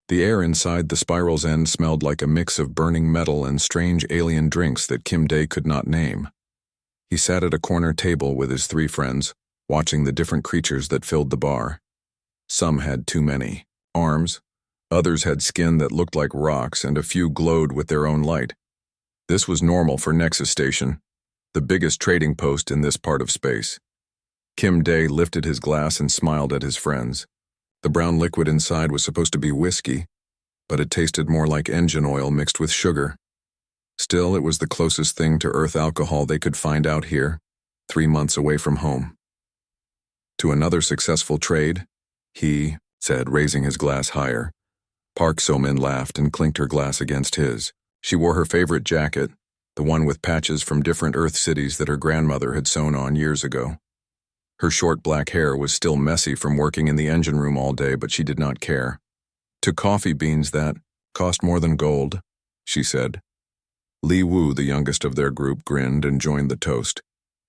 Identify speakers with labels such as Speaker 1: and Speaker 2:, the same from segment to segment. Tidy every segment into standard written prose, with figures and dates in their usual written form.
Speaker 1: The air inside the spiral's end smelled like a mix of burning metal and strange alien drinks that Kim Dae could not name. He sat at a corner table with his 3 friends, watching the different creatures that filled the bar. Some had too many arms, others had skin that looked like rocks, and a few glowed with their own light. This was normal for Nexus Station, the biggest trading post in this part of space. Kim Dae lifted his glass and smiled at his friends. The brown liquid inside was supposed to be whiskey, but it tasted more like engine oil mixed with sugar. Still, it was the closest thing to Earth alcohol they could find out here, 3 months away from home. To another successful trade, he said, raising his glass higher. Park So-min laughed and clinked her glass against his. She wore her favorite jacket, the one with patches from different Earth cities that her grandmother had sewn on years ago. Her short black hair was still messy from working in the engine room all day, but she did not care. To coffee beans that cost more than gold, she said. Li Wu, the youngest of their group, grinned and joined the toast.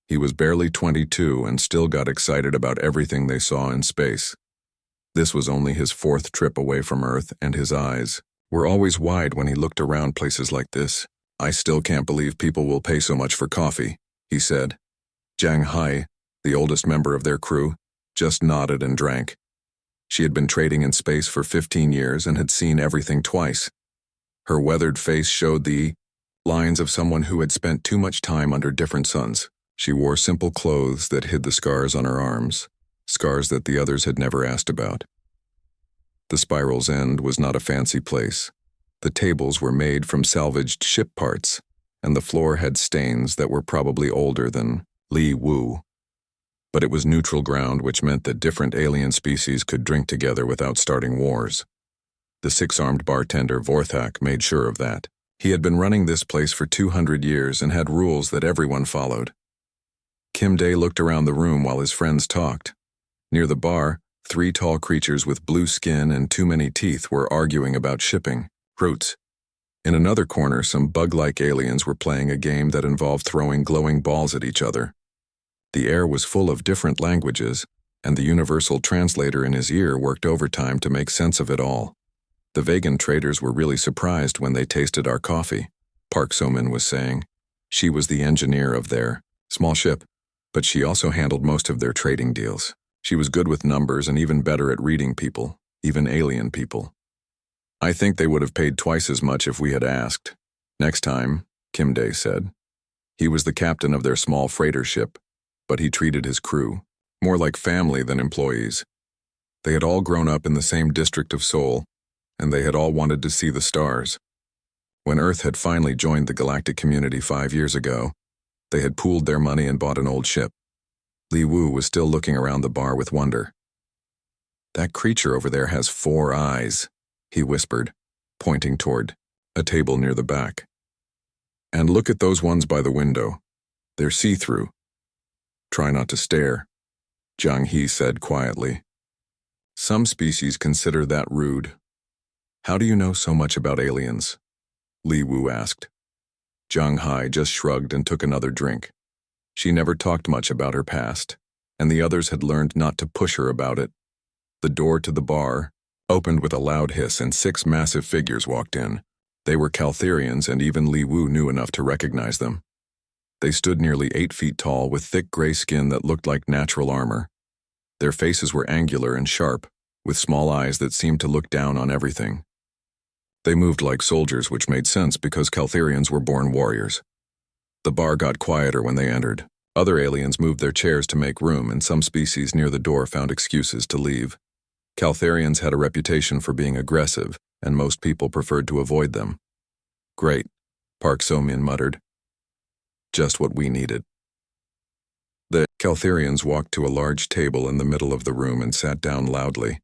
Speaker 1: He was barely 22 and still got excited about everything they saw in space. This was only his 4th trip away from Earth, and his eyes were always wide when he looked around places like this. I still can't believe people will pay so much for coffee, he said. Jiang Hai, the oldest member of their crew, just nodded and drank. She had been trading in space for 15 years and had seen everything twice. Her weathered face showed the lines of someone who had spent too much time under different suns. She wore simple clothes that hid the scars on her arms, scars that the others had never asked about. The spiral's end was not a fancy place. The tables were made from salvaged ship parts, and the floor had stains that were probably older than Li Wu. But it was neutral ground, which meant that different alien species could drink together without starting wars. The 6-armed bartender Vorthak made sure of that. He had been running this place for 200 years and had rules that everyone followed. Kim Dae looked around the room while his friends talked. Near the bar, 3 tall creatures with blue skin and too many teeth were arguing about shipping routes. In another corner, some bug-like aliens were playing a game that involved throwing glowing balls at each other. The air was full of different languages, and the universal translator in his ear worked overtime to make sense of it all. The vegan traders were really surprised when they tasted our coffee, Park So-min was saying. She was the engineer of their small ship, but she also handled most of their trading deals. She was good with numbers and even better at reading people, even alien people. I think they would have paid twice as much if we had asked. Next time, Kim Dae said. He was the captain of their small freighter ship, but he treated his crew more like family than employees. They had all grown up in the same district of Seoul, and they had all wanted to see the stars. When Earth had finally joined the galactic community 5 years ago, they had pooled their money and bought an old ship. Li Wu was still looking around the bar with wonder. That creature over there has 4 eyes, he whispered, pointing toward a table near the back. And look at those ones by the window. They're see-through. Try not to stare, Jiang He said quietly. Some species consider that rude. How do you know so much about aliens? Li Wu asked. Jiang Hai just shrugged and took another drink. She never talked much about her past, and the others had learned not to push her about it. The door to the bar opened with a loud hiss and 6 massive figures walked in. They were Caltherians, and even Li Wu knew enough to recognize them. They stood nearly 8 feet tall with thick gray skin that looked like natural armor. Their faces were angular and sharp, with small eyes that seemed to look down on everything. They moved like soldiers, which made sense because Caltherians were born warriors. The bar got quieter when they entered. Other aliens moved their chairs to make room, and some species near the door found excuses to leave. Caltherians had a reputation for being aggressive, and most people preferred to avoid them. Great, Park So-min muttered. Just what we needed. The Caltherians walked to a large table in the middle of the room and sat down loudly.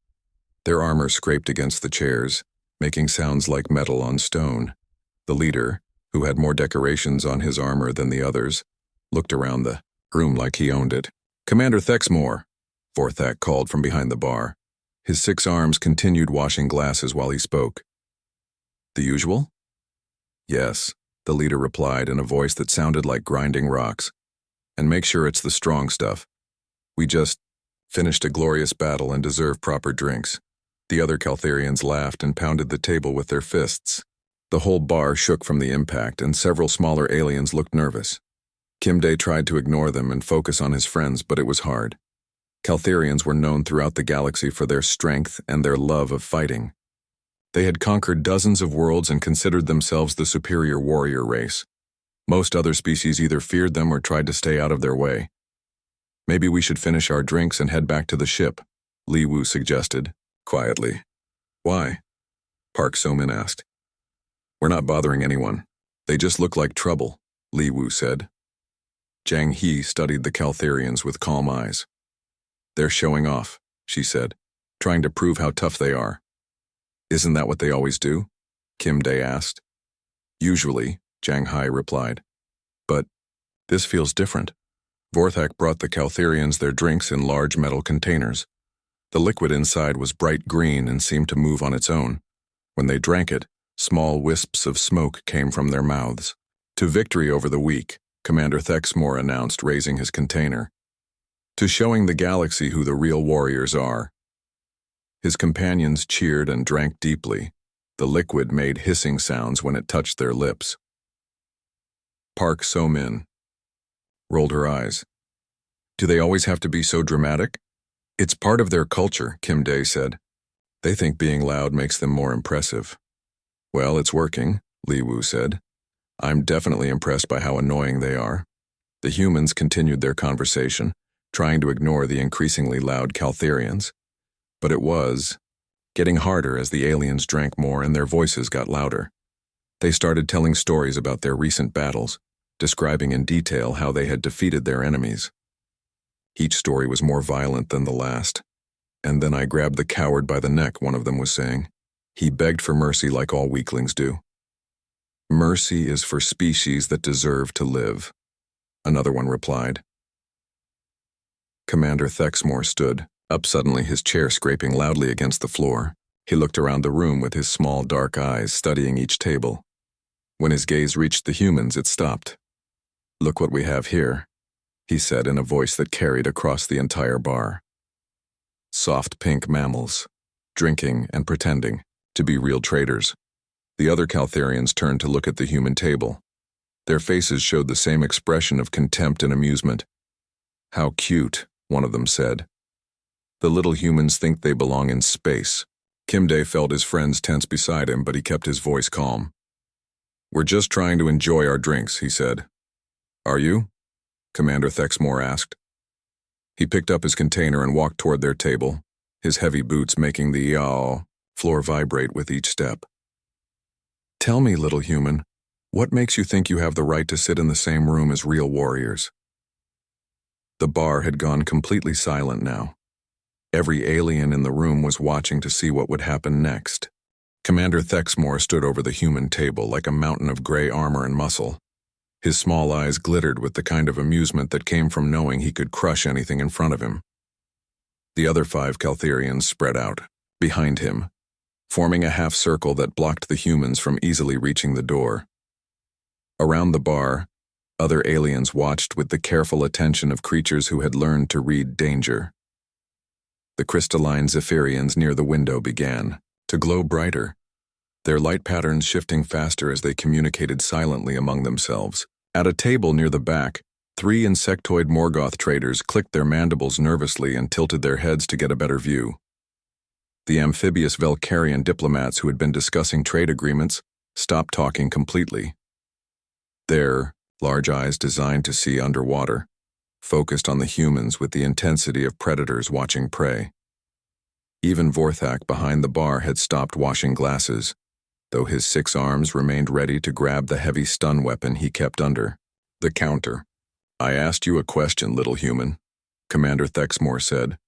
Speaker 1: Their armor scraped against the chairs, making sounds like metal on stone. The leader, who had more decorations on his armor than the others, looked around the room like he owned it. Commander Thexmore, Vorthak called from behind the bar. His 6 arms continued washing glasses while he spoke. The usual? Yes, the leader replied in a voice that sounded like grinding rocks. And make sure it's the strong stuff. We just finished a glorious battle and deserve proper drinks. The other Caltharians laughed and pounded the table with their fists. The whole bar shook from the impact, and several smaller aliens looked nervous. Kimday tried to ignore them and focus on his friends, but it was hard. Caltharians were known throughout the galaxy for their strength and their love of fighting. They had conquered dozens of worlds and considered themselves the superior warrior race. Most other species either feared them or tried to stay out of their way. "Maybe we should finish our drinks and head back to the ship," Li Wu suggested, quietly. "Why?" Park So-min asked. "We're not bothering anyone. They just look like trouble," Li Wu said. Zhang He studied the Caltharians with calm eyes. "They're showing off," she said, "trying to prove how tough they are." "Isn't that what they always do?" Kim Day asked. "Usually," Zhang Hai replied. "But this feels different." Vorthak brought the Caltharians their drinks in large metal containers. The liquid inside was bright green and seemed to move on its own. When they drank it, small wisps of smoke came from their mouths. "To victory over the weak," Commander Thexmore announced, raising his container. "To showing the galaxy who the real warriors are." His companions cheered and drank deeply. The liquid made hissing sounds when it touched their lips. Park So-min rolled her eyes. "Do they always have to be so dramatic?" "It's part of their culture," Kim Day said. "They think being loud makes them more impressive." "Well, it's working," Li Wu said. "I'm definitely impressed by how annoying they are." The humans continued their conversation, trying to ignore the increasingly loud Caltharians. But it was getting harder as the aliens drank more and their voices got louder. They started telling stories about their recent battles, describing in detail how they had defeated their enemies. Each story was more violent than the last. "And then I grabbed the coward by the neck," one of them was saying. "He begged for mercy like all weaklings do." "Mercy is for species that deserve to live," another one replied. Commander Thexmore stood up suddenly, his chair scraping loudly against the floor. He looked around the room with his small dark eyes, studying each table. When his gaze reached the humans, it stopped. "Look what we have here," he said in a voice that carried across the entire bar. Soft pink mammals, drinking and pretending to be real traders. The other Caltharians turned to look at the human table. Their faces showed the same expression of contempt and amusement. "How cute," one of them said. "The little humans think they belong in space." Kim Day felt his friends tense beside him, but he kept his voice calm. "We're just trying to enjoy our drinks," he said. "Are you?" Commander Thexmore asked. He picked up his container and walked toward their table, his heavy boots making the floor vibrate with each step. "Tell me, little human, what makes you think you have the right to sit in the same room as real warriors?" The bar had gone completely silent now. Every alien in the room was watching to see what would happen next. Commander Thexmore stood over the human table like a mountain of gray armor and muscle. His small eyes glittered with the kind of amusement that came from knowing he could crush anything in front of him. The other 5 Caltharians spread out, behind him, forming a half circle that blocked the humans from easily reaching the door. Around the bar, other aliens watched with the careful attention of creatures who had learned to read danger. The crystalline Zephyrians near the window began to glow brighter, their light patterns shifting faster as they communicated silently among themselves. At a table near the back, 3 insectoid Morgoth traders clicked their mandibles nervously and tilted their heads to get a better view. The amphibious Velcarian diplomats who had been discussing trade agreements stopped talking completely. Their large eyes, designed to see underwater, focused on the humans with the intensity of predators watching prey. Even Vorthak behind the bar had stopped washing glasses, though his 6 arms remained ready to grab the heavy stun weapon he kept under the counter. "I asked you a question, little human," Commander Thexmore said,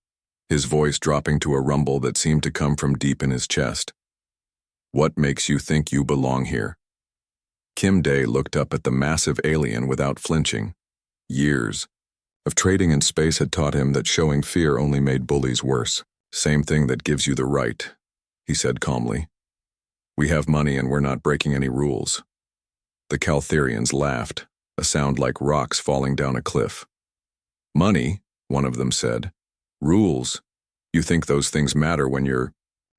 Speaker 1: his voice dropping to a rumble that seemed to come from deep in his chest. "What makes you think you belong here?" Kim Day looked up at the massive alien without flinching. Years of trading in space had taught him that showing fear only made bullies worse. "Same thing that gives you the right," he said calmly. "We have money and we're not breaking any rules." The Caltharians laughed, a sound like rocks falling down a cliff. "Money," one of them said. "Rules? You think those things matter when you're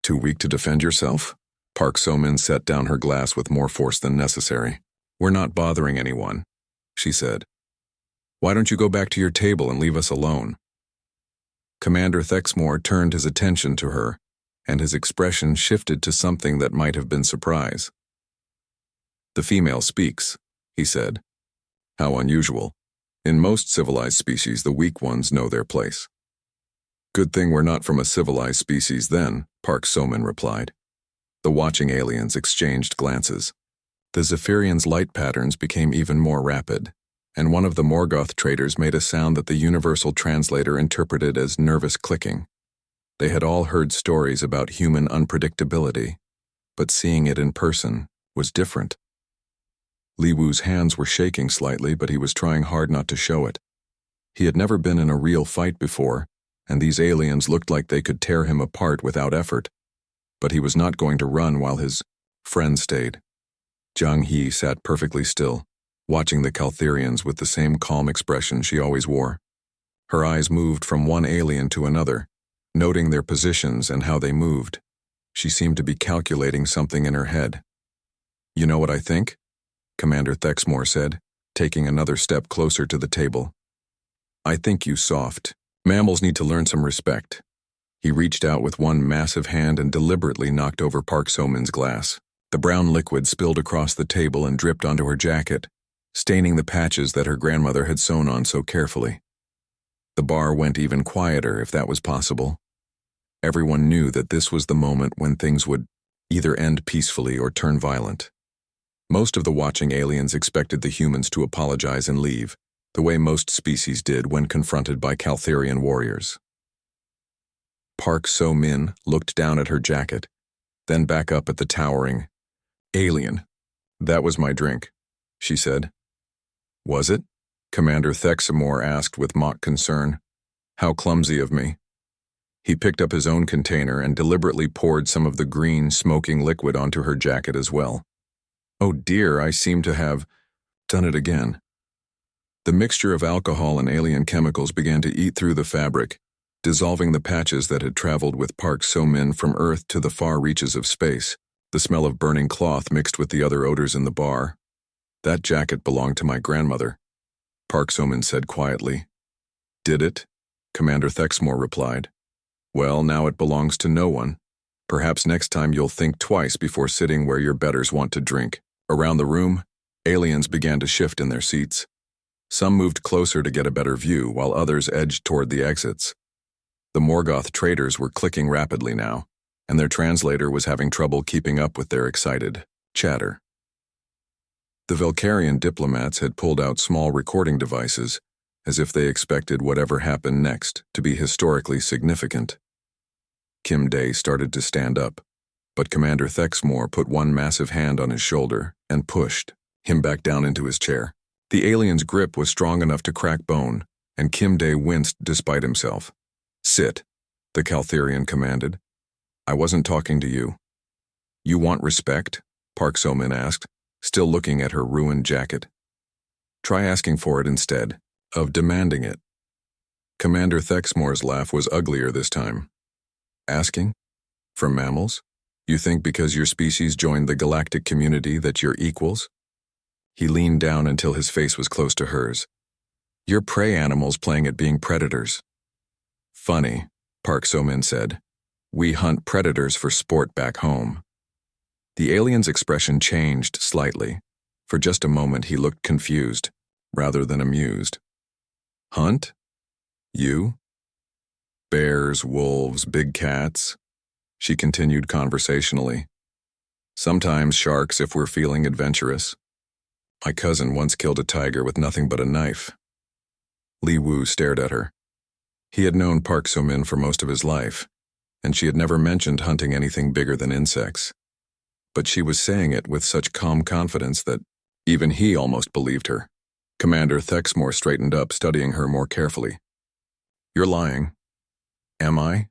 Speaker 1: Too weak to defend yourself? Park So-min set down her glass with more force than necessary. We're not bothering anyone, she said. Why don't you go back to your table and leave us alone? Commander Thexmore turned his attention to her, and his expression shifted to something that might have been surprise. The female speaks, he said. How unusual. In most civilized species, the weak ones know their place. Good thing we're not from a civilized species then, Park So-min replied. The watching aliens exchanged glances. The Zephyrians' light patterns became even more rapid, and one of the Morgoth traders made a sound that the universal translator interpreted as nervous clicking. They had all heard stories about human unpredictability, but seeing it in person was different. Li Wu's hands were shaking slightly, but he was trying hard not to show it. He had never been in a real fight before, and these aliens looked like they could tear him apart without effort. But he was not going to run while his friend stayed. Zhang He sat perfectly still, watching the Caltherians with the same calm expression she always wore. Her eyes moved from one alien to another, noting their positions and how they moved. She seemed to be calculating something in her head. You know what I think? Commander Thexmore said, taking another step closer to the table. I think you soft. Mammals need to learn some respect. He reached out with one massive hand and deliberately knocked over Park So-min's glass. The brown liquid spilled across the table and dripped onto her jacket, staining the patches that her grandmother had sewn on so carefully. The bar went even quieter, if that was possible. Everyone knew that this was the moment when things would either end peacefully or turn violent. Most of the watching aliens expected the humans to apologize and leave, the way most species did when confronted by Caltherian warriors. Park So-min looked down at her jacket, then back up at the towering alien. That was my drink, she said. Was it? Commander Thexmore asked with mock concern. How clumsy of me. He picked up his own container and deliberately poured some of the green, smoking liquid onto her jacket as well. Oh dear, I seem to have done it again. The mixture of alcohol and alien chemicals began to eat through the fabric, dissolving the patches that had traveled with Park So-min from Earth to the far reaches of space. The smell of burning cloth mixed with the other odors in the bar. That jacket belonged to my grandmother, Park So-min said quietly. Did it? Commander Thexmore replied. Well, now it belongs to no one. Perhaps next time you'll think twice before sitting where your betters want to drink. Around the room, aliens began to shift in their seats. Some moved closer to get a better view, while others edged toward the exits. The Morgoth traders were clicking rapidly now, and their translator was having trouble keeping up with their excited chatter. The Velcarian diplomats had pulled out small recording devices, as if they expected whatever happened next to be historically significant. Kim Day started to stand up, but Commander Thexmore put one massive hand on his shoulder and pushed him back down into his chair. The alien's grip was strong enough to crack bone, and Kim Day winced despite himself. Sit, the Caltherian commanded. I wasn't talking to you. You want respect? Park So-min asked, still looking at her ruined jacket. Try asking for it instead of demanding it. Commander Thexmore's laugh was uglier this time. Asking? From mammals? You think because your species joined the galactic community that you're equals? He leaned down until his face was close to hers. You're prey animals playing at being predators. Funny, Park So-min said. We hunt predators for sport back home. The alien's expression changed slightly. For just a moment he looked confused, rather than amused. Hunt? You? Bears, wolves, big cats? She continued conversationally. Sometimes sharks if we're feeling adventurous. My cousin once killed a tiger with nothing but a knife. Li Wu stared at her. He had known Park So-min for most of his life, and she had never mentioned hunting anything bigger than insects. But she was saying it with such calm confidence that even he almost believed her. Commander Thexmore straightened up, studying her more carefully. You're lying. Am I?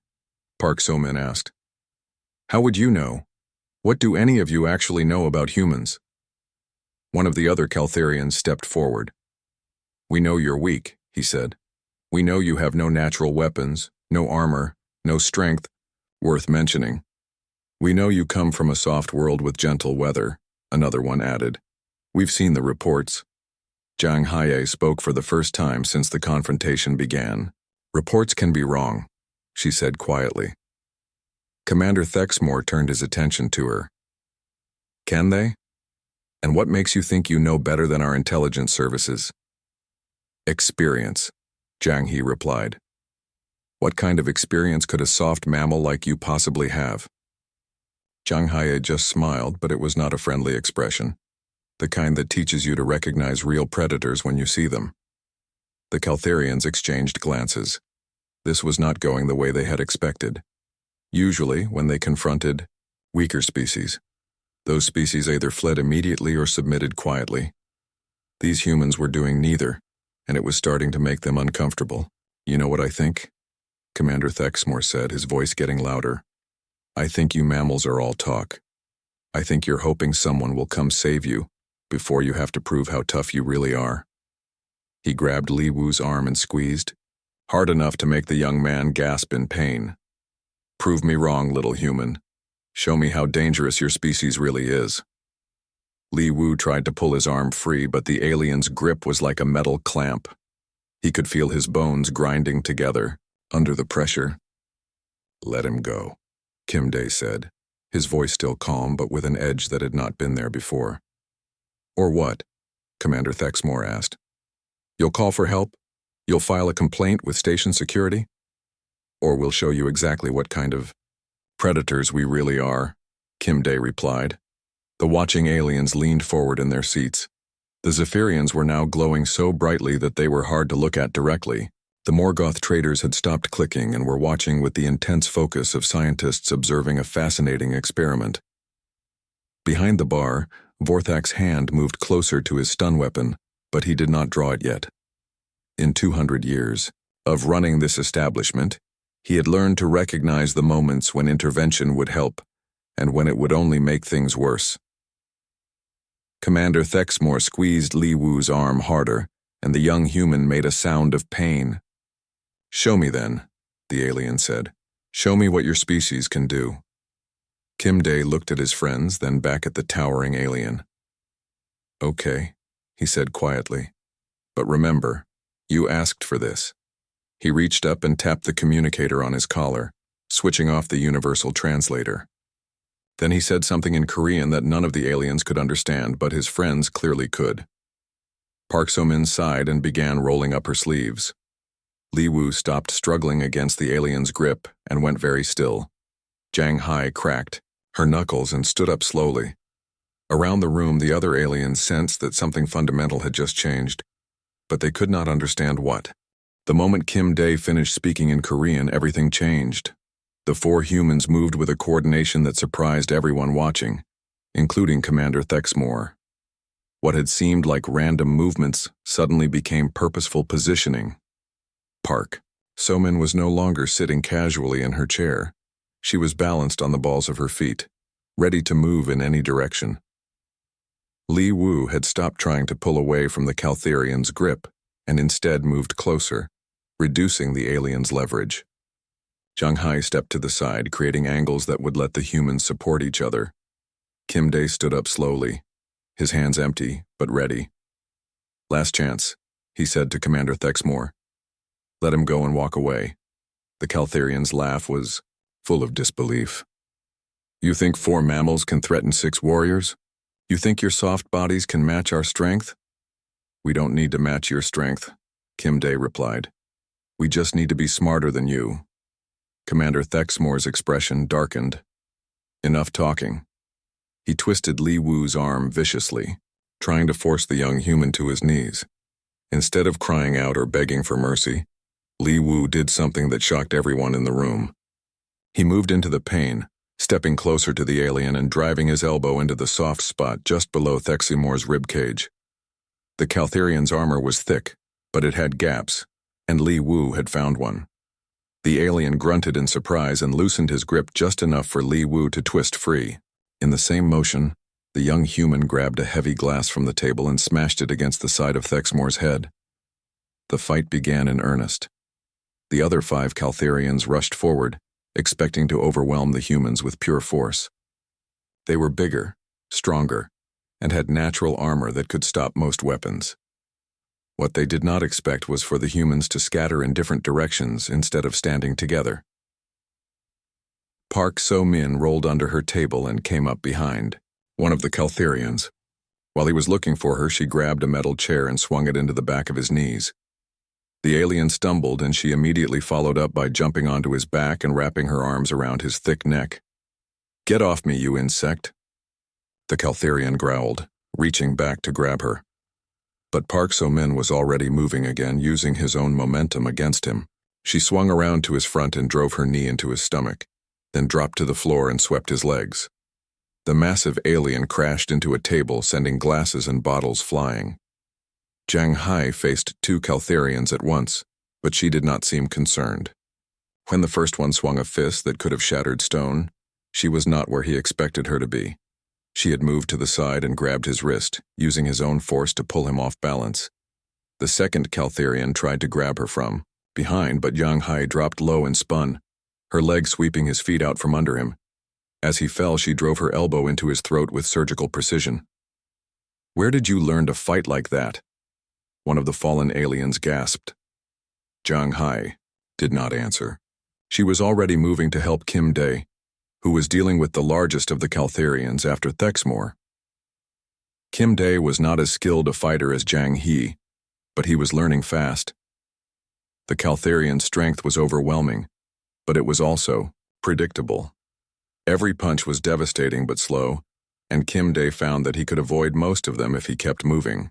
Speaker 1: Park So-min asked. How would you know? What do any of you actually know about humans? One of the other Caltherians stepped forward. We know you're weak, he said. We know you have no natural weapons, no armor, no strength, worth mentioning. We know you come from a soft world with gentle weather, another one added. We've seen the reports. Zhang Haye spoke for the first time since the confrontation began. Reports can be wrong, she said quietly. Commander Thexmore turned his attention to her. Can they? And what makes you think you know better than our intelligence services? Experience, Zhang He replied. What kind of experience could a soft mammal like you possibly have? Zhang Haye just smiled, but it was not a friendly expression, the kind that teaches you to recognize real predators when you see them. The Caltharians exchanged glances. This was not going the way they had expected. Usually, when they confronted weaker species, those species either fled immediately or submitted quietly. These humans were doing neither, and it was starting to make them uncomfortable. You know what I think? Commander Thexmore said, his voice getting louder. I think you mammals are all talk. I think you're hoping someone will come save you before you have to prove how tough you really are. He grabbed Li Wu's arm and squeezed, hard enough to make the young man gasp in pain. Prove me wrong, little human. Show me how dangerous your species really is. Li Wu tried to pull his arm free, but the alien's grip was like a metal clamp. He could feel his bones grinding together under the pressure. Let him go, Kim Dae said, his voice still calm but with an edge that had not been there before. Or what? Commander Thexmore asked. You'll call for help? You'll file a complaint with station security? Or we'll show you exactly what kind of predators we really are, Kim Dae replied. The watching aliens leaned forward in their seats. The Zephyrians were now glowing so brightly that they were hard to look at directly. The Morgoth traders had stopped clicking and were watching with the intense focus of scientists observing a fascinating experiment. Behind the bar, Vorthak's hand moved closer to his stun weapon, but he did not draw it yet. In 200 years of running this establishment, he had learned to recognize the moments when intervention would help and when it would only make things worse. Commander Thexmore squeezed Li Wu's arm harder, and the young human made a sound of pain. Show me then, the alien said. Show me what your species can do. Kim Dae looked at his friends, then back at the towering alien. Okay, he said quietly. But remember, you asked for this. He reached up and tapped the communicator on his collar, switching off the universal translator. Then he said something in Korean that none of the aliens could understand, but his friends clearly could. Park So-min sighed and began rolling up her sleeves. Li Wu stopped struggling against the alien's grip and went very still. Zhang Hai cracked her knuckles and stood up slowly. Around the room, the other aliens sensed that something fundamental had just changed, but they could not understand what. The moment Kim Dae finished speaking in Korean, everything changed. The four humans moved with a coordination that surprised everyone watching, including Commander Thexmore. What had seemed like random movements suddenly became purposeful positioning. Park So-min was no longer sitting casually in her chair. She was balanced on the balls of her feet, ready to move in any direction. Li Wu had stopped trying to pull away from the Caltharian's grip and instead moved closer, reducing the alien's leverage. Zhang Hai stepped to the side, creating angles that would let the humans support each other. Kim Dae stood up slowly, his hands empty, but ready. Last chance, he said to Commander Thexmore. Let him go and walk away. The Caltharian's laugh was full of disbelief. You think 4 mammals can threaten 6 warriors? You think your soft bodies can match our strength? We don't need to match your strength, Kim Dae replied. We just need to be smarter than you. Commander Thexmore's expression darkened. Enough talking. He twisted Li Wu's arm viciously, trying to force the young human to his knees. Instead of crying out or begging for mercy, Li Wu did something that shocked everyone in the room. He moved into the pain, stepping closer to the alien and driving his elbow into the soft spot just below Thexmore's ribcage. The Caltharian's armor was thick, but it had gaps, and Li Wu had found one. The alien grunted in surprise and loosened his grip just enough for Li Wu to twist free. In the same motion, the young human grabbed a heavy glass from the table and smashed it against the side of Thexmore's head. The fight began in earnest. The other 5 Caltharians rushed forward, expecting to overwhelm the humans with pure force. They were bigger, stronger, and had natural armor that could stop most weapons. What they did not expect was for the humans to scatter in different directions instead of standing together. Park So-min rolled under her table and came up behind one of the Caltherians. While he was looking for her, she grabbed a metal chair and swung it into the back of his knees. The alien stumbled, and she immediately followed up by jumping onto his back and wrapping her arms around his thick neck. "Get off me, you insect," the Caltherian growled, reaching back to grab her. But Park So-min was already moving again, using his own momentum against him. She swung around to his front and drove her knee into his stomach, then dropped to the floor and swept his legs. The massive alien crashed into a table, sending glasses and bottles flying. Jiang Hai faced two Caltherians at once, but she did not seem concerned. When the first one swung a fist that could have shattered stone, she was not where he expected her to be. She had moved to the side and grabbed his wrist, using his own force to pull him off balance. The second Caltherian tried to grab her from behind, but Jiang Hai dropped low and spun, her leg sweeping his feet out from under him. As he fell, she drove her elbow into his throat with surgical precision. "Where did you learn to fight like that?" one of the fallen aliens gasped. Jiang Hai did not answer. She was already moving to help Kim Dae, who was dealing with the largest of the Caltherians after Thexmore. Kim Dae was not as skilled a fighter as Jiang He, but he was learning fast. The Caltherian's strength was overwhelming, but it was also predictable. Every punch was devastating but slow, and Kim Dae found that he could avoid most of them if he kept moving.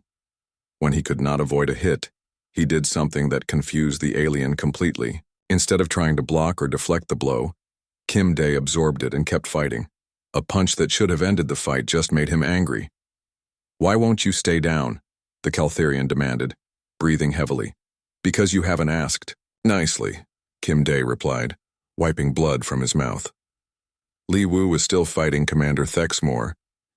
Speaker 1: When he could not avoid a hit, he did something that confused the alien completely. Instead of trying to block or deflect the blow, Kim Dae absorbed it and kept fighting. A punch that should have ended the fight just made him angry. "Why won't you stay down?" the Caltherian demanded, breathing heavily. "Because you haven't asked." "Nicely," Kim Dae replied, wiping blood from his mouth. Li Wu was still fighting Commander Thexmore,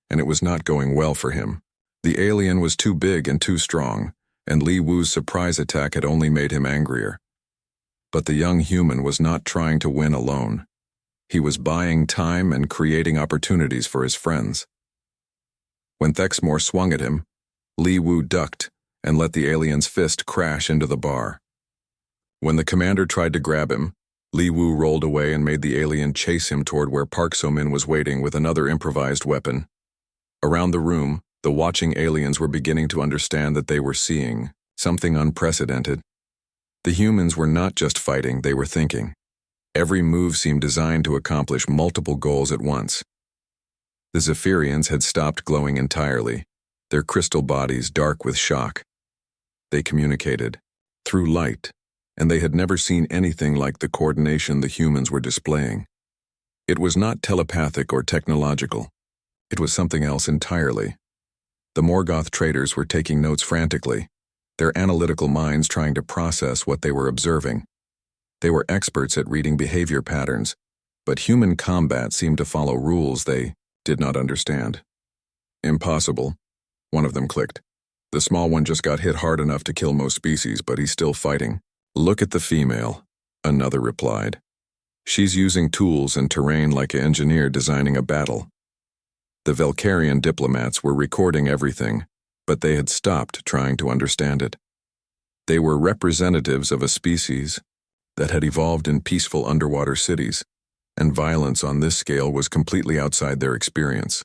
Speaker 1: and it was not going well for him. The alien was too big and too strong, and Li Wu's surprise attack had only made him angrier. But the young human was not trying to win alone. He was buying time and creating opportunities for his friends. When Thexmore swung at him, Li Wu ducked and let the alien's fist crash into the bar. When the commander tried to grab him, Li Wu rolled away and made the alien chase him toward where Park So-min was waiting with another improvised weapon. Around the room, the watching aliens were beginning to understand that they were seeing something unprecedented. The humans were not just fighting, they were thinking. Every move seemed designed to accomplish multiple goals at once. The Zephyrians had stopped glowing entirely, their crystal bodies dark with shock. They communicated through light, and they had never seen anything like the coordination the humans were displaying. It was not telepathic or technological. It was something else entirely. The Morgoth traders were taking notes frantically, their analytical minds trying to process what they were observing. They were experts at reading behavior patterns, but human combat seemed to follow rules they did not understand. "Impossible," one of them clicked. "The small one just got hit hard enough to kill most species, but he's still fighting." "Look at the female," another replied. "She's using tools and terrain like an engineer designing a battle." The Velcarian diplomats were recording everything, but they had stopped trying to understand it. They were representatives of a species that had evolved in peaceful underwater cities, and violence on this scale was completely outside their experience.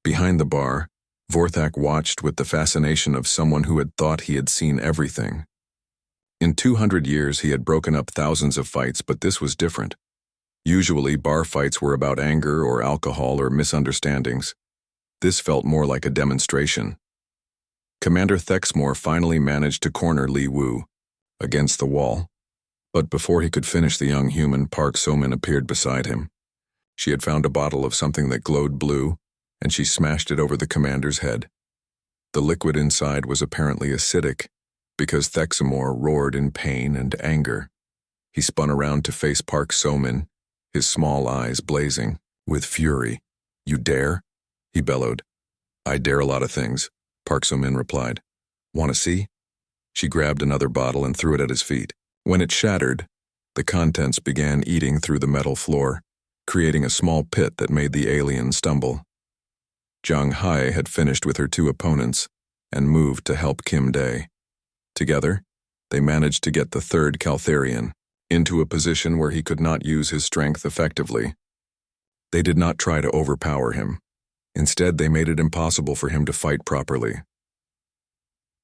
Speaker 1: Behind the bar, Vorthak watched with the fascination of someone who had thought he had seen everything. In 200 years, he had broken up thousands of fights, but this was different. Usually, bar fights were about anger or alcohol or misunderstandings. This felt more like a demonstration. Commander Thexmore finally managed to corner Li Wu against the wall. But before he could finish, the young human Park So-min appeared beside him. She had found a bottle of something that glowed blue, and she smashed it over the commander's head. The liquid inside was apparently acidic, because Thexmore roared in pain and anger. He spun around to face Park So-min, his small eyes blazing with fury. "You dare?" he bellowed. "I dare a lot of things," Park So-min replied. "Want to see?" She grabbed another bottle and threw it at his feet. When it shattered, The contents began eating through the metal floor, creating a small pit that made the alien stumble. Zhang Hai had finished with her two opponents and moved to help Kim Dae. Together, they managed to get the third Caltharian into a position where he could not use his strength effectively. They did not try to overpower him. Instead, they made it impossible for him to fight properly.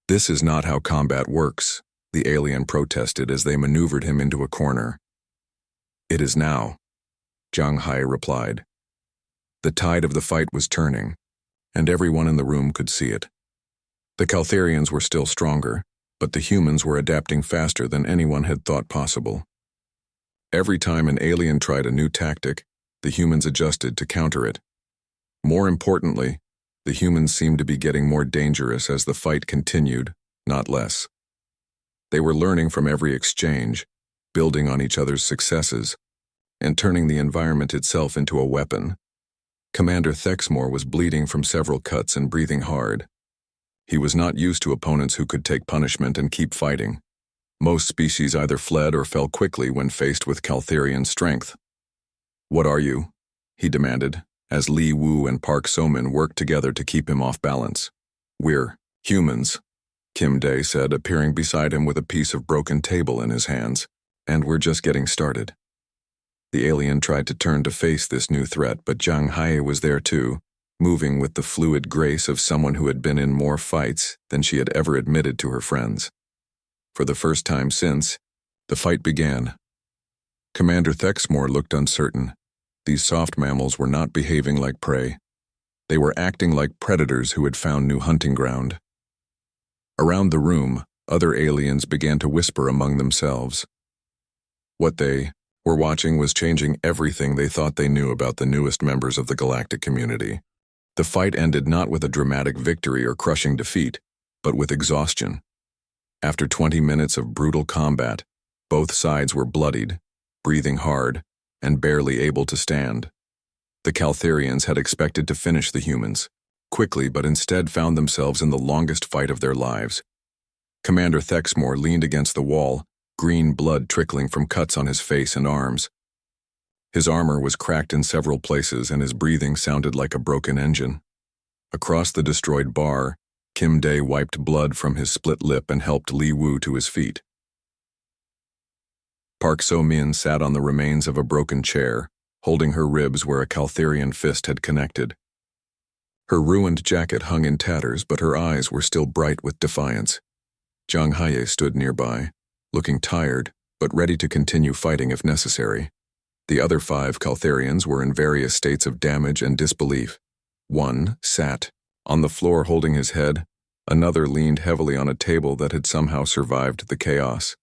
Speaker 1: "This is not how combat works," the alien protested as they maneuvered him into a corner. "It is now," Zhang Hai replied. The tide of the fight was turning, and everyone in the room could see it. The Caltharians were still stronger, but the humans were adapting faster than anyone had thought possible. Every time an alien tried a new tactic, the humans adjusted to counter it. More importantly, the humans seemed to be getting more dangerous as the fight continued, not less. They were learning from every exchange, building on each other's successes, and turning the environment itself into a weapon. Commander Thexmore was bleeding from several cuts and breathing hard. He was not used to opponents who could take punishment and keep fighting. Most species either fled or fell quickly when faced with Caltharian strength. "What are you?" he demanded, as Li Wu and Park So-min worked together to keep him off balance. "We're humans," Kim Dae said, appearing beside him with a piece of broken table in his hands, "and we're just getting started." The alien tried to turn to face this new threat, but Zhang Hai was there too, moving with the fluid grace of someone who had been in more fights than she had ever admitted to her friends. For the first time since, the fight began. Commander Thexmore looked uncertain. These soft mammals were not behaving like prey. They were acting like predators who had found new hunting ground. Around the room, other aliens began to whisper among themselves. What they were watching was changing everything they thought they knew about the newest members of the galactic community. The fight ended not with a dramatic victory or crushing defeat, but with exhaustion. After 20 minutes of brutal combat, both sides were bloodied, breathing hard, and barely able to stand. The Caltharians had expected to finish the humans quickly, but instead found themselves in the longest fight of their lives. Commander Thexmore leaned against the wall, green blood trickling from cuts on his face and arms. His armor was cracked in several places and his breathing sounded like a broken engine. Across the destroyed bar, Kim Dae wiped blood from his split lip and helped Li Wu to his feet. Park So-min sat on the remains of a broken chair, holding her ribs where a Caltharian fist had connected. Her ruined jacket hung in tatters, but her eyes were still bright with defiance. Zhang Hai stood nearby, looking tired, but ready to continue fighting if necessary. The other 5 Caltharians were in various states of damage and disbelief. One sat on the floor holding his head, another leaned heavily on a table that had somehow survived the chaos.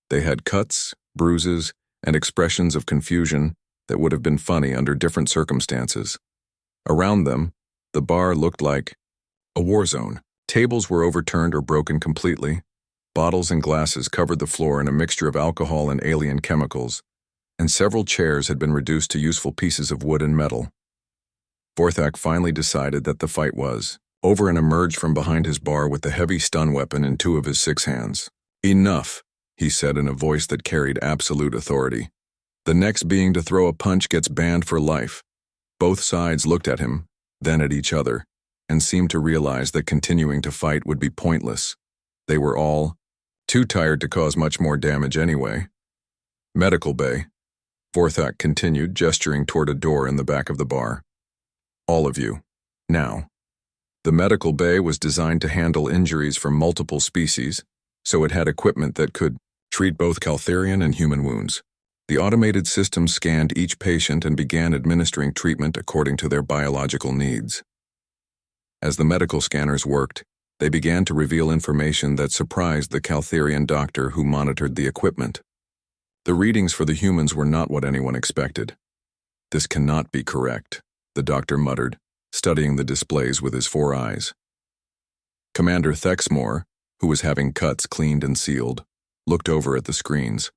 Speaker 1: They had cuts, bruises, and expressions of confusion that would have been funny under different circumstances. Around them, the bar looked like a war zone. Tables were overturned or broken completely. Bottles and glasses covered the floor in a mixture of alcohol and alien chemicals, and several chairs had been reduced to useful pieces of wood and metal. Vorthak finally decided that the fight was over and emerged from behind his bar with the heavy stun weapon in 2 of his 6 hands. "Enough," he said in a voice that carried absolute authority. "The next being to throw a punch gets banned for life." Both sides looked at him, then at each other, and seemed to realize that continuing to fight would be pointless. They were all too tired to cause much more damage anyway. "Medical bay," Vorthak continued, gesturing toward a door in the back of the bar. "All of you, now." The medical bay was designed to handle injuries from multiple species, so it had equipment that could treat both Caltharian and human wounds. The automated system scanned each patient and began administering treatment according to their biological needs. As the medical scanners worked, they began to reveal information that surprised the Caltharian doctor who monitored the equipment. The readings for the humans were not what anyone expected. "This cannot be correct," the doctor muttered, studying the displays with his 4 eyes. Commander Thexmore, who was having cuts cleaned and sealed, looked over at the screens.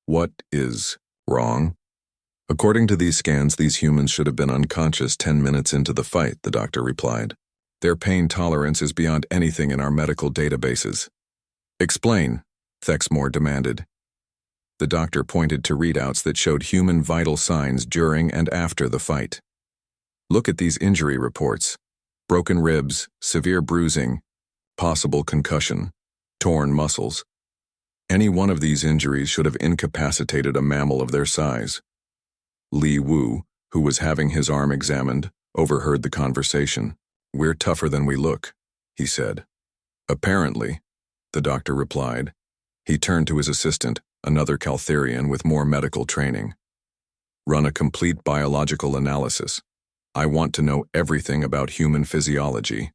Speaker 1: "What is wrong?" "According to these scans, these humans should have been unconscious 10 minutes into the fight," the doctor replied. "Their pain tolerance is beyond anything in our medical databases." "Explain," Thexmore demanded. The doctor pointed to readouts that showed human vital signs during and after the fight. Look at these injury reports. Broken ribs, severe bruising, possible concussion, torn muscles. Any one of these injuries should have incapacitated a mammal of their size. Li Wu, who was having his arm examined, overheard the conversation. "We're tougher than we look," he said. "Apparently," the doctor replied. He turned to his assistant, another Caltherian with more medical training. "Run a complete biological analysis. I want to know everything about human physiology."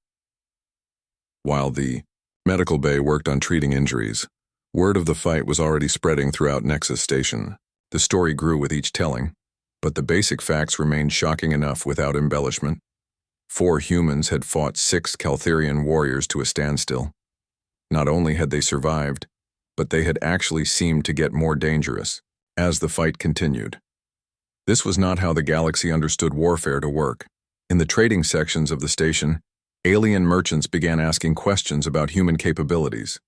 Speaker 1: While the medical bay worked on treating injuries, word of the fight was already spreading throughout Nexus Station. The story grew with each telling, but the basic facts remained shocking enough without embellishment. 4 humans had fought 6 Caltherian warriors to a standstill. Not only had they survived, but they had actually seemed to get more dangerous as the fight continued. This was not how the galaxy understood warfare to work. In the trading sections of the station, alien merchants began asking questions about human capabilities.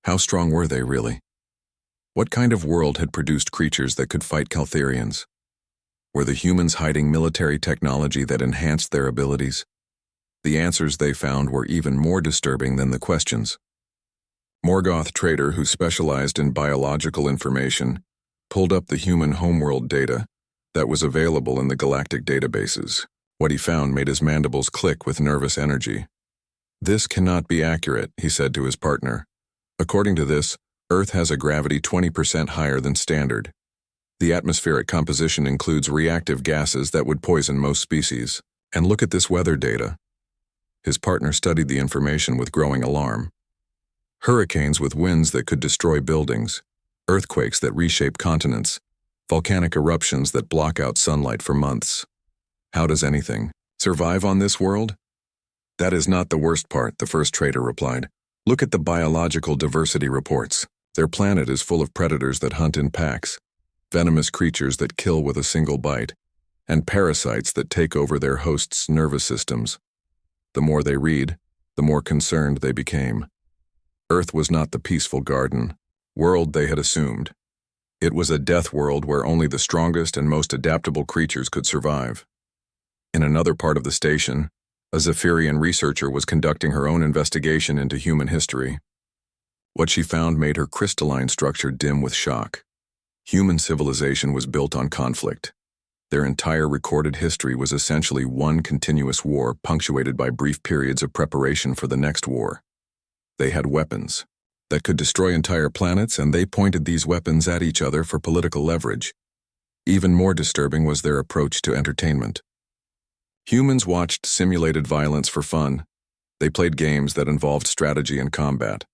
Speaker 1: How strong were they, really? What kind of world had produced creatures that could fight Caltherians? Were the humans hiding military technology that enhanced their abilities? The answers they found were even more disturbing than the questions. Morgoth Trader, who specialized in biological information, pulled up the human homeworld data that was available in the galactic databases. What he found made his mandibles click with nervous energy. "This cannot be accurate," he said to his partner. "According to this, Earth has a gravity 20% higher than standard. The atmospheric composition includes reactive gases that would poison most species. And look at this weather data." His partner studied the information with growing alarm. Hurricanes with winds that could destroy buildings, earthquakes that reshape continents, volcanic eruptions that block out sunlight for months. How does anything survive on this world? "That is not the worst part," the first trader replied. "Look at the biological diversity reports. Their planet is full of predators that hunt in packs, venomous creatures that kill with a single bite, and parasites that take over their hosts' nervous systems." The more they read, the more concerned they became. Earth was not the peaceful garden world they had assumed. It was a death world where only the strongest and most adaptable creatures could survive. In another part of the station, a Zephyrian researcher was conducting her own investigation into human history. What she found made her crystalline structure dim with shock. Human civilization was built on conflict. Their entire recorded history was essentially one continuous war punctuated by brief periods of preparation for the next war. They had weapons that could destroy entire planets, and they pointed these weapons at each other for political leverage. Even more disturbing was their approach to entertainment. Humans watched simulated violence for fun. They played games that involved strategy and combat.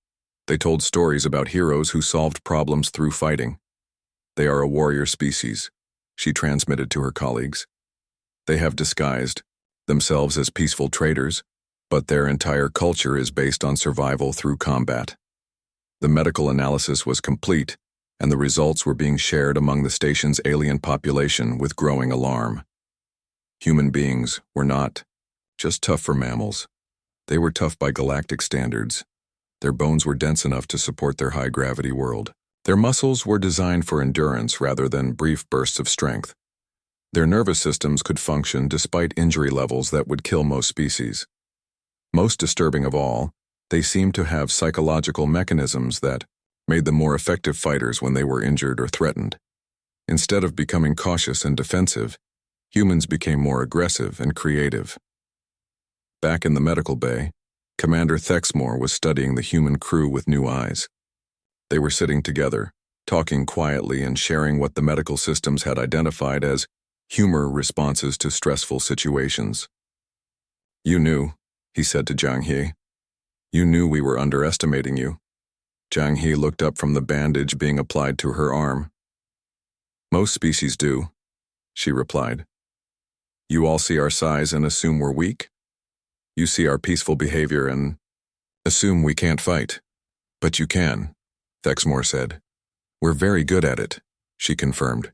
Speaker 1: They told stories about heroes who solved problems through fighting. "They are a warrior species," she transmitted to her colleagues. "They have disguised themselves as peaceful traders, but their entire culture is based on survival through combat." The medical analysis was complete, and the results were being shared among the station's alien population with growing alarm. Human beings were not just tough for mammals. They were tough by galactic standards. Their bones were dense enough to support their high-gravity world. Their muscles were designed for endurance rather than brief bursts of strength. Their nervous systems could function despite injury levels that would kill most species. Most disturbing of all, they seemed to have psychological mechanisms that made them more effective fighters when they were injured or threatened. Instead of becoming cautious and defensive, humans became more aggressive and creative. Back in the medical bay, Commander Thexmore was studying the human crew with new eyes. They were sitting together, talking quietly and sharing what the medical systems had identified as humor responses to stressful situations. "You knew," he said to Zhang He. "You knew we were underestimating you." Zhang He looked up from the bandage being applied to her arm. "Most species do," she replied. "You all see our size and assume we're weak? You see our peaceful behavior and assume we can't fight. But you can," Thexmore said. "We're very good at it," she confirmed.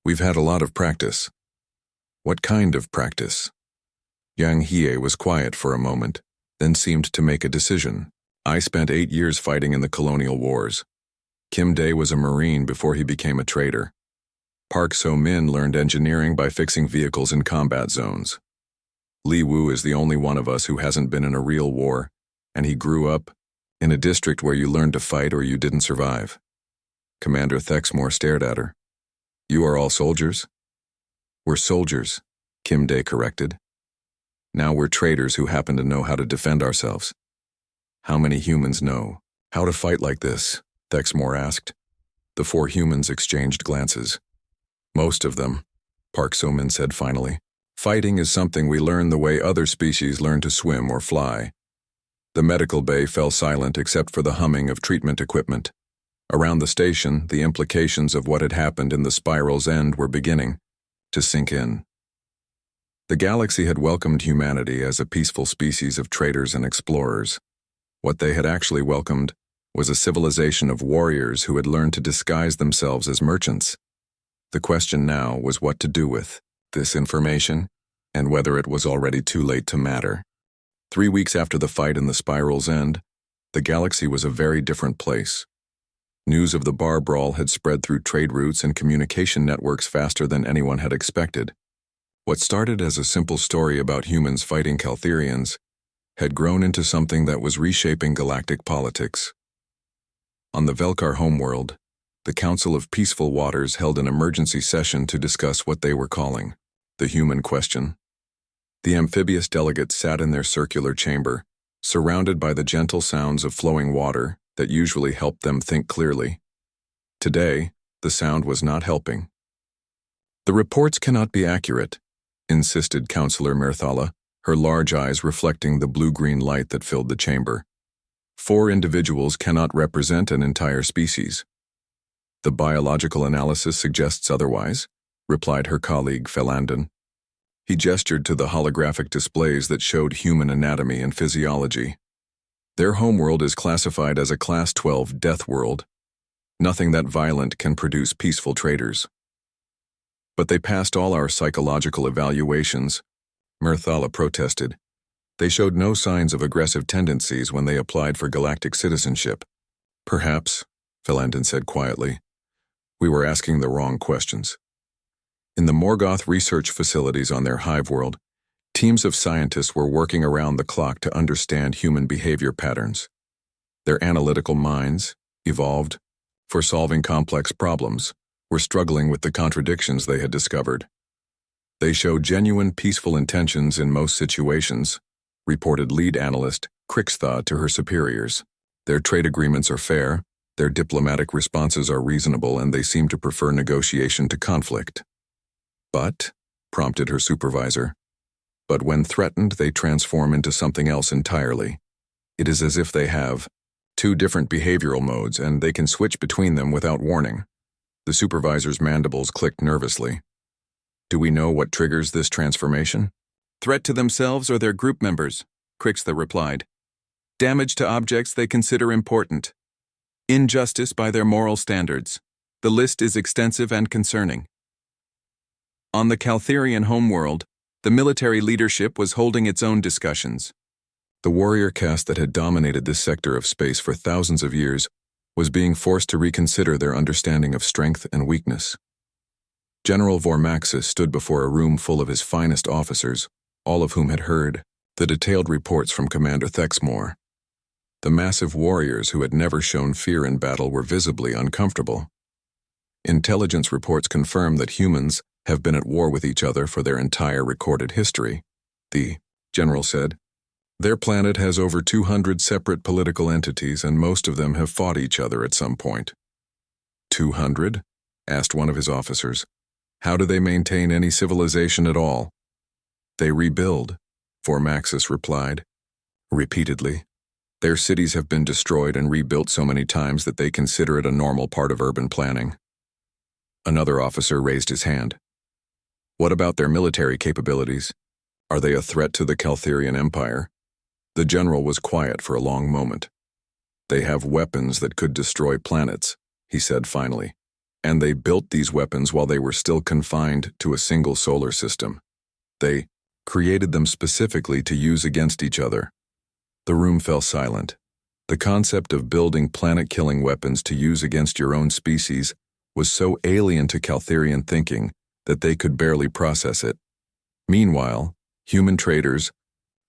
Speaker 1: "We've had a lot of practice." "What kind of practice?" Yang Hie was quiet for a moment, then seemed to make a decision. "I spent 8 years fighting in the colonial wars. Kim Dae was a Marine before he became a trader. Park So-min learned engineering by fixing vehicles in combat zones. Lee Woo is the only one of us who hasn't been in a real war, and he grew up in a district where you learned to fight or you didn't survive. Commander Thexmore stared at her. You are all soldiers? We're soldiers, Kim Dae corrected. Now we're traders who happen to know how to defend ourselves. How many humans know how to fight like this? Thexmore asked. The 4 humans exchanged glances. Most of them, Park So-min said finally. Fighting is something we learn the way other species learn to swim or fly. The medical bay fell silent except for the humming of treatment equipment. Around the station, the implications of what had happened in the spiral's end were beginning to sink in. The galaxy had welcomed humanity as a peaceful species of traders and explorers. What they had actually welcomed was a civilization of warriors who had learned to disguise themselves as merchants. The question now was what to do with this information, and whether it was already too late to matter. 3 weeks after the fight in the spiral's end, the galaxy was a very different place. News of the bar brawl had spread through trade routes and communication networks faster than anyone had expected. What started as a simple story about humans fighting Caltherians had grown into something that was reshaping galactic politics. On the Velkar homeworld, the Council of Peaceful Waters held an emergency session to discuss what they were calling the human question. The amphibious delegates sat in their circular chamber, surrounded by the gentle sounds of flowing water that usually helped them think clearly. Today, the sound was not helping. The reports cannot be accurate, insisted Councillor Mirthala, her large eyes reflecting the blue-green light that filled the chamber. 4 individuals cannot represent an entire species. The biological analysis suggests otherwise, replied her colleague Felandon. He gestured to the holographic displays that showed human anatomy and physiology. Their homeworld is classified as a Class 12 death world. Nothing that violent can produce peaceful traders. But they passed all our psychological evaluations, Mirthala protested. They showed no signs of aggressive tendencies when they applied for galactic citizenship. Perhaps, Felandon said quietly, we were asking the wrong questions. In the Morgoth research facilities on their hive world, teams of scientists were working around the clock to understand human behavior patterns. Their analytical minds, evolved for solving complex problems, were struggling with the contradictions they had discovered. They showed genuine peaceful intentions in most situations, reported lead analyst Krixtha to her superiors. Their trade agreements are fair, their diplomatic responses are reasonable, and they seem to prefer negotiation to conflict. But, prompted her supervisor, but when threatened they transform into something else entirely. It is as if they have 2 different behavioral modes and they can switch between them without warning. The supervisor's mandibles clicked nervously. Do we know what triggers this transformation? Threat to themselves or their group members, Krixtha replied. Damage to objects they consider important. Injustice by their moral standards. The list is extensive and concerning. On the Caltherian homeworld, the military leadership was holding its own discussions. The warrior caste that had dominated this sector of space for thousands of years was being forced to reconsider their understanding of strength and weakness. General Vormaxis stood before a room full of his finest officers, all of whom had heard the detailed reports from Commander Thexmore. The massive warriors who had never shown fear in battle were visibly uncomfortable. Intelligence reports confirm that humans have been at war with each other for their entire recorded history, the general said. Their planet has over 200 separate political entities, and most of them have fought each other at some point. 200? Asked one of his officers. How do they maintain any civilization at all? They rebuild, Vormaxis replied. Repeatedly. Their cities have been destroyed and rebuilt so many times that they consider it a normal part of urban planning. Another officer raised his hand. What about their military capabilities? Are they a threat to the Caltherian Empire? The general was quiet for a long moment. They have weapons that could destroy planets, he said finally. And they built these weapons while they were still confined to a single solar system. They created them specifically to use against each other. The room fell silent. The concept of building planet-killing weapons to use against your own species was so alien to Caltherian thinking that they could barely process it. Meanwhile, human traders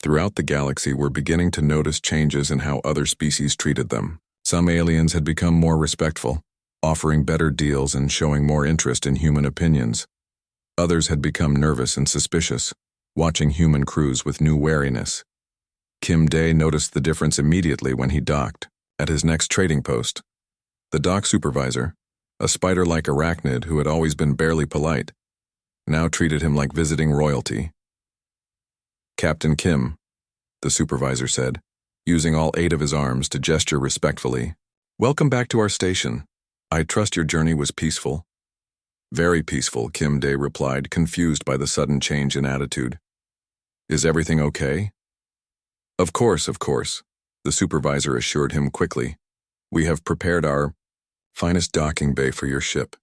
Speaker 1: throughout the galaxy were beginning to notice changes in how other species treated them. Some aliens had become more respectful, offering better deals and showing more interest in human opinions. Others had become nervous and suspicious, watching human crews with new wariness. Kim Day noticed the difference immediately when he docked at his next trading post. The dock supervisor, a spider-like arachnid who had always been barely polite, now treated him like visiting royalty. "Captain Kim," the supervisor said, using all 8 of his arms to gesture respectfully. "Welcome back to our station. I trust your journey was peaceful." "Very peaceful," Kim Day replied, confused by the sudden change in attitude. "Is everything okay?" Of course," the supervisor assured him quickly. "We have prepared our finest docking bay for your ship.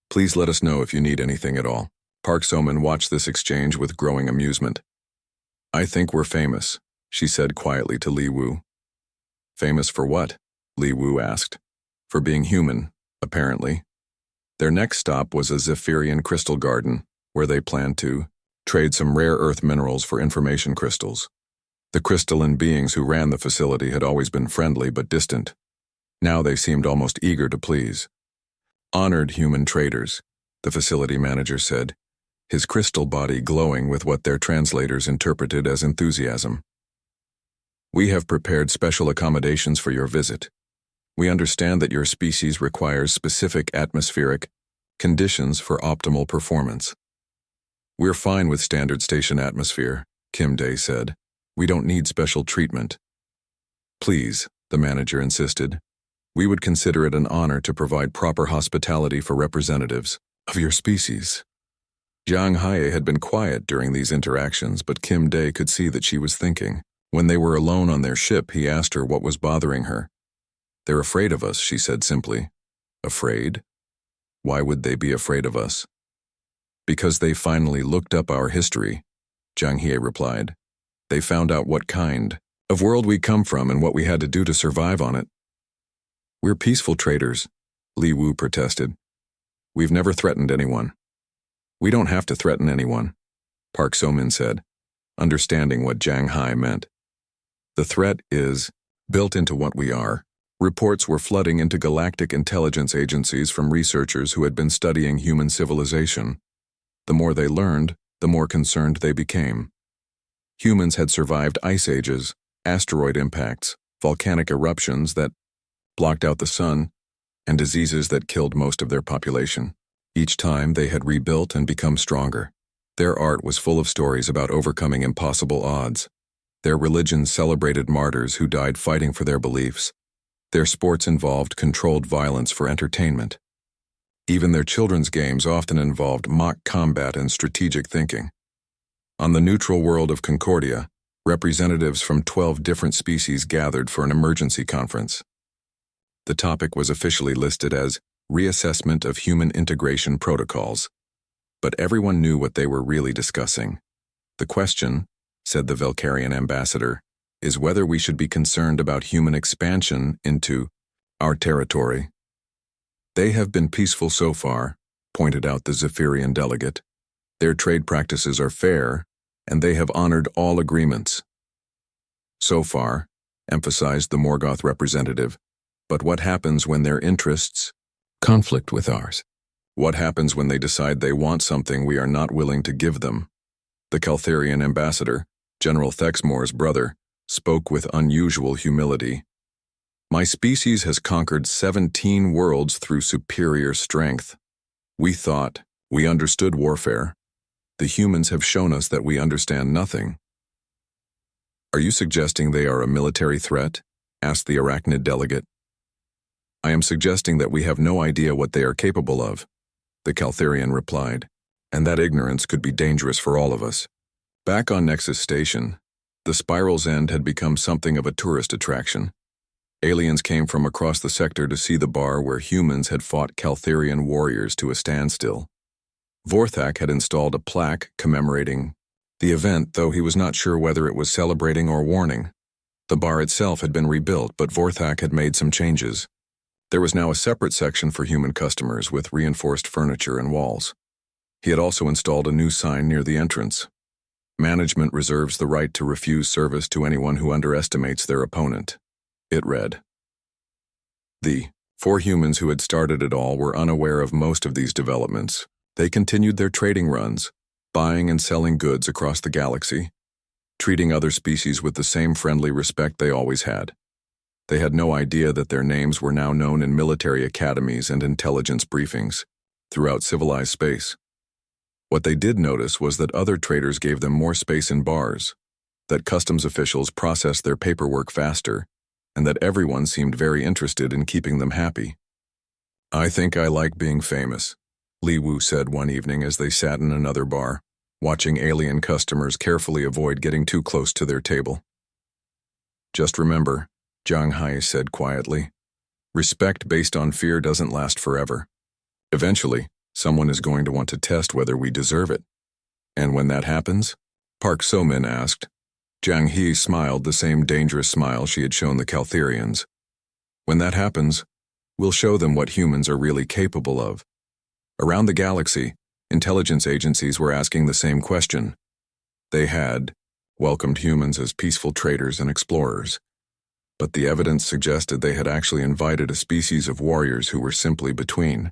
Speaker 1: Please let us know if you need anything at all." Park So-min watched this exchange with growing amusement. "I think we're famous," she said quietly to Li Wu. "Famous for what?" Li Wu asked. "For being human, apparently." Their next stop was a Zephyrian crystal garden, where they planned to trade some rare earth minerals for information crystals. The crystalline beings who ran the facility had always been friendly but distant. Now they seemed almost eager to please. "Honored human traders," the facility manager said, his crystal body glowing with what their translators interpreted as enthusiasm. "We have prepared special accommodations for your visit. We understand that your species requires specific atmospheric conditions for optimal performance." "We're fine with standard station atmosphere," Kim Day said. "We don't need special treatment." "Please," the manager insisted. "We would consider it an honor to provide proper hospitality for representatives of your species." Jiang Haye had been quiet during these interactions, but Kim Day could see that she was thinking. When they were alone on their ship, he asked her what was bothering her. "They're afraid of us," she said simply. "Afraid? Why would they be afraid of us?" "Because they finally looked up our history," Jiang Haye replied. "They found out what kind of world we come from and what we had to do to survive on it." "We're peaceful traders," Li Wu protested. "We've never threatened anyone." "We don't have to threaten anyone," Park So-min said, understanding what Jiang Haye meant. "The threat is built into what we are." Reports were flooding into galactic intelligence agencies from researchers who had been studying human civilization. The more they learned, the more concerned they became. Humans had survived ice ages, asteroid impacts, volcanic eruptions that blocked out the sun, and diseases that killed most of their population. Each time they had rebuilt and become stronger. Their art was full of stories about overcoming impossible odds. Their religions celebrated martyrs who died fighting for their beliefs. Their sports involved controlled violence for entertainment. Even their children's games often involved mock combat and strategic thinking. On the neutral world of Concordia, representatives from 12 different species gathered for an emergency conference. The topic was officially listed as Reassessment of Human Integration Protocols, but everyone knew what they were really discussing. "The question," said the Velcarian ambassador, "is whether we should be concerned about human expansion into our territory." "They have been peaceful so far," pointed out the Zephyrian delegate. "Their trade practices are fair, and they have honored all agreements." "So far," emphasized the Morgoth representative, "but what happens when their interests conflict with ours? What happens when they decide they want something we are not willing to give them?" The Caltherian ambassador, General Thexmore's brother, spoke with unusual humility. "My species has conquered 17 worlds through superior strength. We thought we understood warfare. The humans have shown us that we understand nothing." "Are you suggesting they are a military threat?" asked the arachnid delegate. "I am suggesting that we have no idea what they are capable of," the Caltherian replied, "and that ignorance could be dangerous for all of us." Back on Nexus Station, the Spiral's End had become something of a tourist attraction. Aliens came from across the sector to see the bar where humans had fought Caltherian warriors to a standstill. Vorthak had installed a plaque commemorating the event, though he was not sure whether it was celebrating or warning. The bar itself had been rebuilt, but Vorthak had made some changes. There was now a separate section for human customers with reinforced furniture and walls. He had also installed a new sign near the entrance. Management reserves the right to refuse service to anyone who underestimates their opponent. It read. The 4 humans who had started it all were unaware of most of these developments. They continued their trading runs, buying and selling goods across the galaxy, treating other species with the same friendly respect they always had. They had no idea that their names were now known in military academies and intelligence briefings throughout civilized space. What they did notice was that other traders gave them more space in bars, that customs officials processed their paperwork faster, and that everyone seemed very interested in keeping them happy. "I think I like being famous," Li Wu said one evening as they sat in another bar, watching alien customers carefully avoid getting too close to their table. "Just remember," Zhang Hai said quietly, "respect based on fear doesn't last forever. Eventually, someone is going to want to test whether we deserve it. And when that happens?" Park So-min asked. Zhang He smiled the same dangerous smile she had shown the Caltherians. "When that happens, we'll show them what humans are really capable of." Around the galaxy, intelligence agencies were asking the same question. They had welcomed humans as peaceful traders and explorers, but the evidence suggested they had actually invited a species of warriors who were simply between.